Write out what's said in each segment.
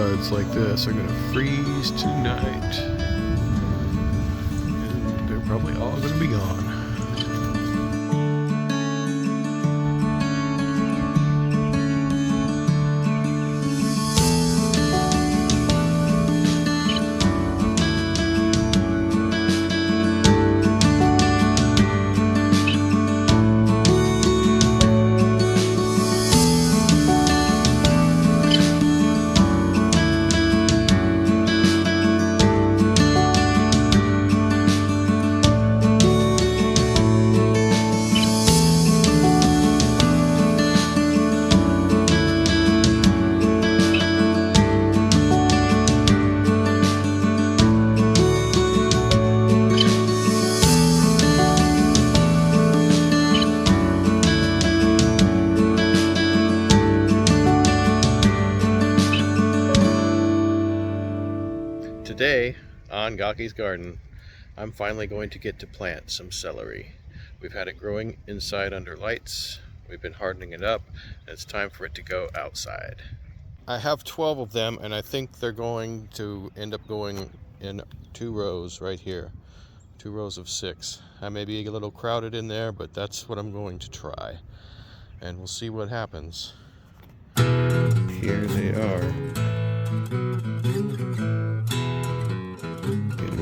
buds like this are gonna freeze tonight. And they're probably all gonna be gone. Today on Gocky's garden, I'm finally going to get to plant some celery. We've had it growing inside under lights. We've been hardening it up, and it's time for it to go outside. I have 12 of them, and I think they're going to end up going in 2 rows right here. 2 rows of 6. I may be a little crowded in there, but that's what I'm going to try. And we'll see what happens. Here they are.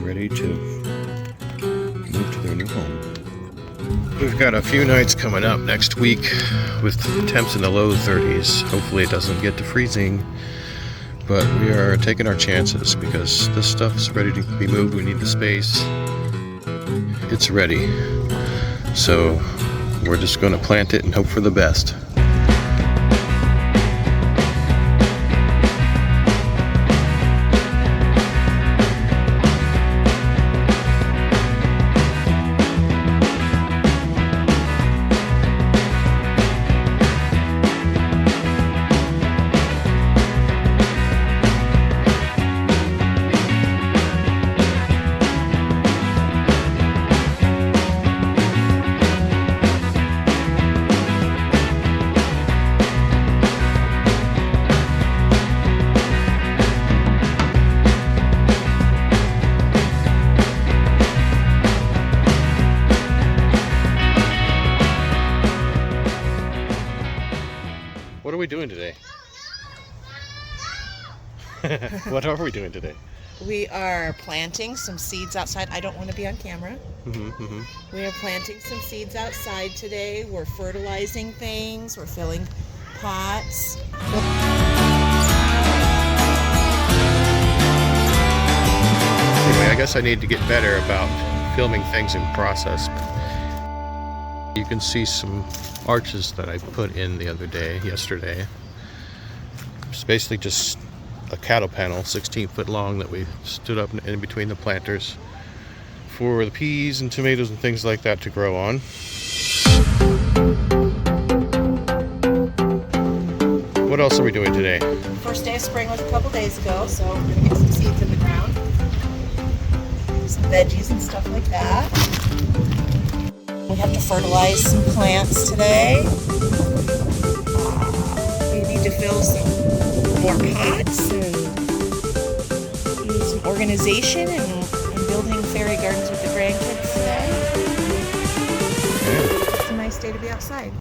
Ready to move to their new home. We've got a few nights coming up next week with temps in the low 30s. Hopefully it doesn't get to freezing, but we are taking our chances because this stuff's ready to be moved. We need the space. It's ready. So we're just going to plant it and hope for the best. What are we doing today? What are we doing today? We are planting some seeds outside. I don't want to be on camera. We are planting some seeds outside today. We're fertilizing things. We're filling pots. Anyway, I guess I need to get better about filming things in process. You can see some arches that I put in the other day, yesterday. It's basically just a cattle panel, 16-foot long, that we stood up in between the planters for the peas and tomatoes and things like that to grow on. What else are we doing today? First day of spring was a couple days ago, so we're going to get some seeds in the ground. Some veggies and stuff like that. We have to fertilize some plants today. We need to fill some more pots and do some organization and building fairy gardens with the grandkids today. It's a nice day to be outside.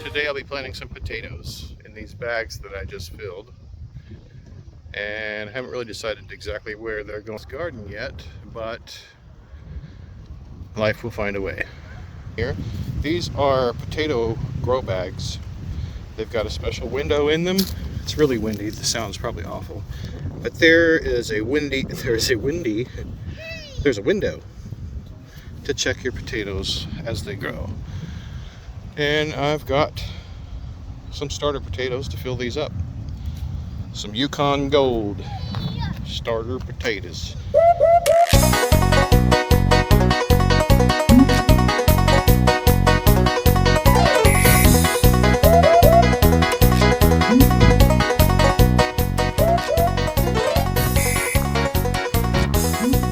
Today I'll be planting some potatoes in these bags that I just filled, and I haven't really decided exactly where they're going to garden yet, but life will find a way. Here, these are potato grow bags. They've got a special window in them. It's really windy, the sound's probably awful, But there's a window to check your potatoes as they grow. And I've got some starter potatoes to fill these up. Some Yukon Gold starter potatoes.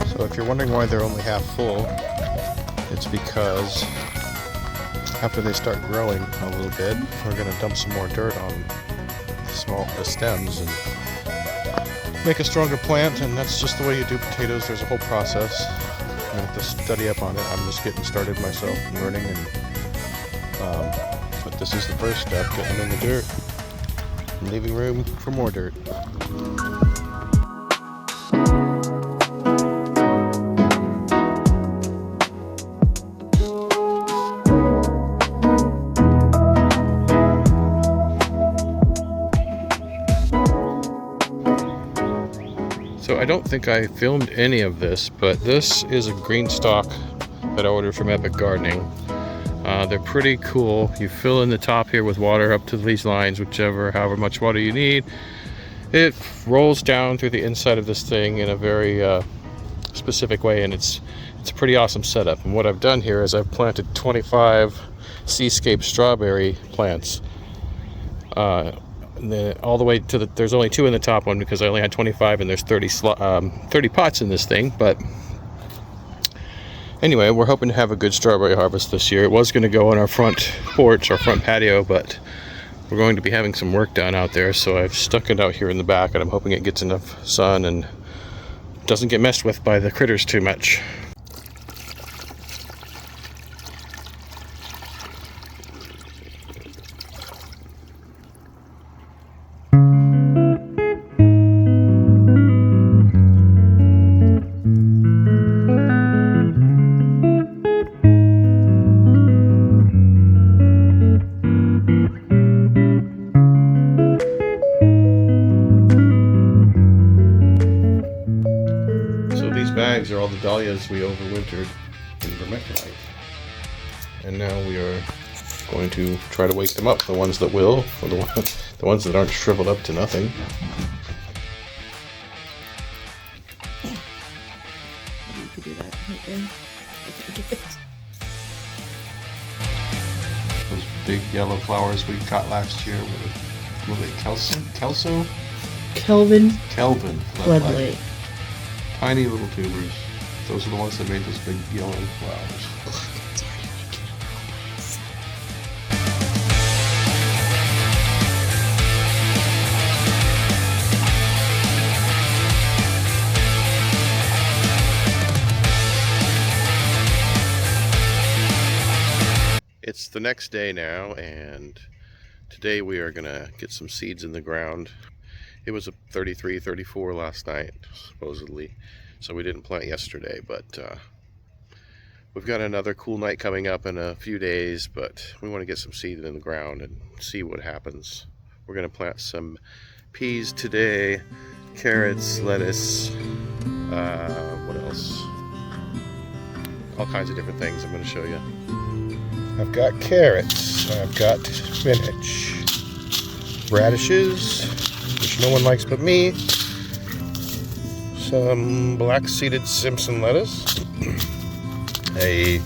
So if you're wondering why they're only half full, it's because after they start growing a little bit, we're going to dump some more dirt on the stems and make a stronger plant, and that's just the way you do potatoes. There's a whole process. I'm going to have to study up on it. I'm just getting started myself and learning, but this is the first step, getting them in the dirt and leaving room for more dirt. So I don't think I filmed any of this, but this is a green stalk that I ordered from Epic Gardening. They're pretty cool. You fill in the top here with water up to these lines, however much water you need. It rolls down through the inside of this thing in a very specific way, and it's a pretty awesome setup. And what I've done here is I've planted 25 Seascape strawberry plants. All the way to there's only 2 in the top one because I only had 25, and there's 30 pots in this thing. But anyway, we're hoping to have a good strawberry harvest this year. It was going to go on our front porch, our front patio, but we're going to be having some work done out there, so I've stuck it out here in the back, and I'm hoping it gets enough sun and doesn't get messed with by the critters too much. Bags are all the dahlias we overwintered in vermiculite, and now we are going to try to wake them up, the ones that will, or the ones that aren't shriveled up to nothing. You could do that right there. I can't do it. Those big yellow flowers we got last year were they Kelso? Kelvin Floodlight. Tiny little tubers. Those are the ones that made those big yellow flowers. It's already making a noise. It's the next day now, and today we are gonna get some seeds in the ground. It was a 33, 34 last night, supposedly, so we didn't plant yesterday, but we've got another cool night coming up in a few days, but we want to get some seed in the ground and see what happens. We're going to plant some peas today, carrots, lettuce, what else? All kinds of different things I'm going to show you. I've got carrots, I've got spinach, radishes, which no one likes but me, some black-seeded Simpson lettuce, a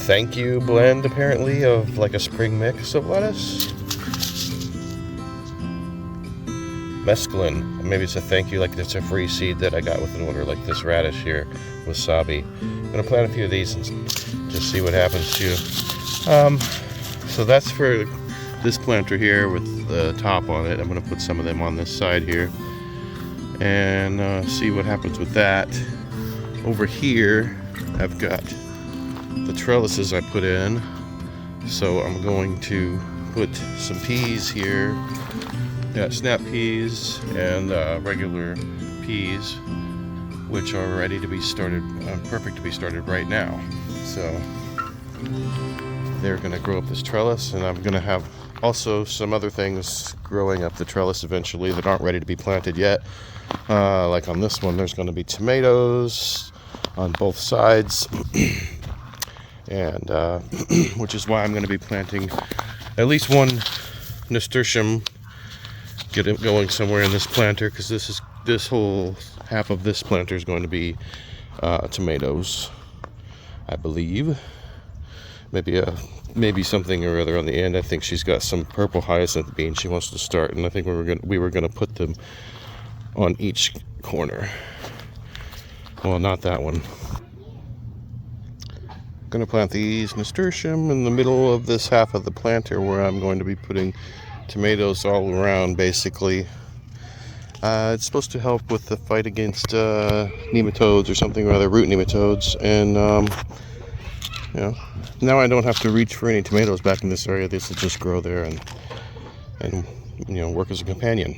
thank you blend apparently of like a spring mix of lettuce, mesclun, maybe it's a thank you, like it's a free seed that I got with an order, like this radish here, wasabi. I'm going to plant a few of these and just see what happens too. So that's for this planter here with the top on it. I'm going to put some of them on this side here and see what happens with that. Over here I've got the trellises I put in, so I'm going to put some peas here, snap peas and regular peas, which are ready to be started, perfect to be started right now. So they're going to grow up this trellis, and I'm going to have also some other things growing up the trellis eventually that aren't ready to be planted yet. Like on this one, there's going to be tomatoes on both sides, and which is why I'm going to be planting at least one nasturtium, get it going somewhere in this planter, because this whole half of this planter is going to be tomatoes, I believe. Maybe something or other on the end. I think she's got some purple hyacinth beans she wants to start, and I think we were gonna put them on each corner. Well, not that one. Gonna plant these nasturtium in the middle of this half of the planter, where I'm going to be putting tomatoes all around, basically. It's supposed to help with the fight against nematodes or something, or other root nematodes, and you know, now I don't have to reach for any tomatoes back in this area. This will just grow there and you know, work as a companion.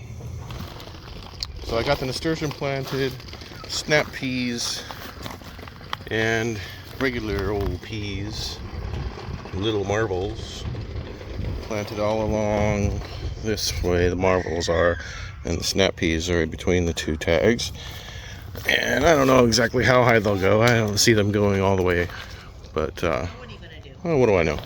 So I got the nasturtium planted, snap peas, and regular old peas, little marbles, planted all along this way. The marbles are, and the snap peas are in between the two tags. And I don't know exactly how high they'll go. I don't see them going all the way. But, What are you gonna do? well, what do I know?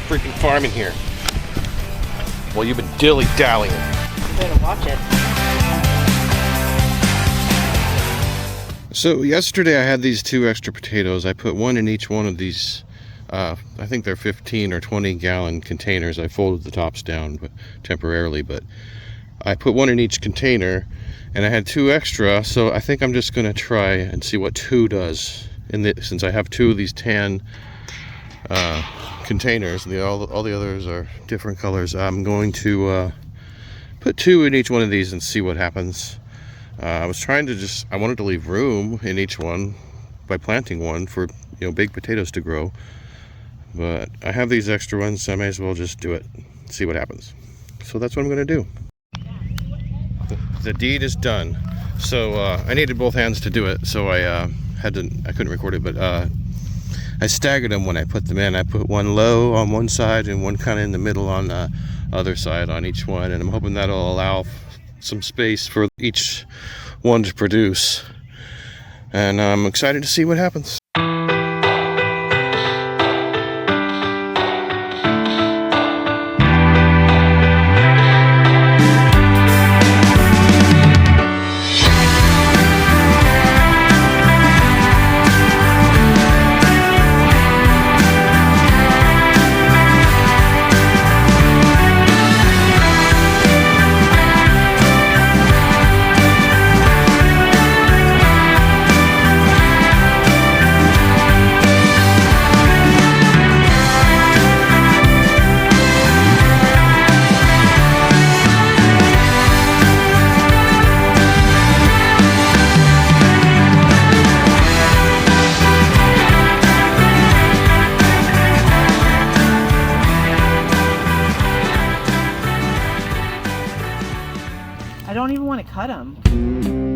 Freaking farming here. Well, you've been dilly-dallying. I'm gonna watch it. So yesterday I had these 2 extra potatoes. I put one in each one of these, I think they're 15 or 20 gallon containers. I folded the tops down temporarily, but I put one in each container, and I had 2 extra, so I think I'm just gonna try and see what 2 does. Since I have 2 of these tan containers, all the others are different colors, I'm going to put 2 in each one of these and see what happens. I wanted to leave room in each one by planting one for, you know, big potatoes to grow, but I have these extra ones, so I may as well just do it, see what happens. So that's what I'm going to do. The deed is done. So I needed both hands to do it, so I couldn't record it, but I staggered them when I put them in. I put one low on one side and one kind of in the middle on the other side on each one, and I'm hoping that'll allow some space for each one to produce. And I'm excited to see what happens. I don't even want to cut them.